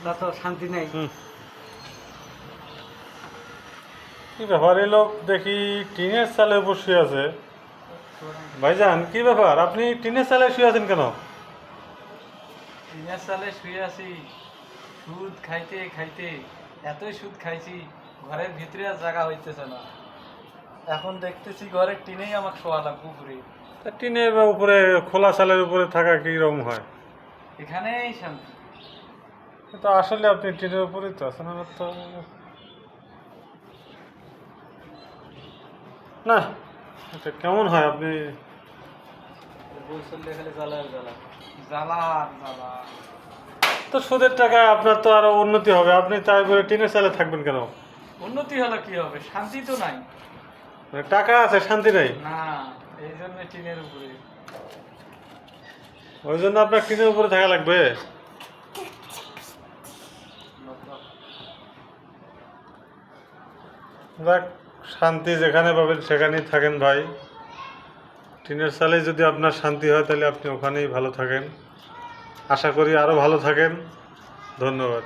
না তো শান্তি নেই। কি ব্যাপার, এই লোক দেখি টিনের চালে উপর শুয়ে আছে। ভাইজান কি ব্যাপার, আপনি টিনের চালে শুয়ে আছেন কেন? টিনের সালে শুয়ে আছি, সুদ খাইতে খাইতে এতই সুদ খাইছি, ঘরের ভিতরে আর জায়গা হইতেছে না। এখন দেখতেছি ঘরের টিনেই আমাকে শোয়া লাগবে উপরে। তা টিনের উপরে, খোলা চালের উপরে থাকা কি রকম হয়? এখানেই শান্তি। তো আসলে আপনি টিনের উপরেই তো আছেন, আমার তো না। এটা কেমন হয় আপনি? বই চললে খালি জ্বালা আর জ্বালা, জ্বালা আর জ্বালা। তো সুদের টাকা আপনার তো আরো উন্নতি হবে, আপনি তাই বলে টিনের চালে থাকবেন কেন? উন্নতি হলে কি হবে, শান্তি তো নাই। মানে টাকা আছে, শান্তি নেই। না, এই জন্য টিনের উপরে। ওই জন্য আপনার টিনের উপরে থাকা লাগবে। যাক, শান্তি যেখানে পাবেন সেখানেই থাকেন ভাই। টিনের চালে যদি আপনার শান্তি হয় তাহলে আপনি ওখানেই ভালো থাকেন। আশা করি আরও ভালো থাকেন। ধন্যবাদ।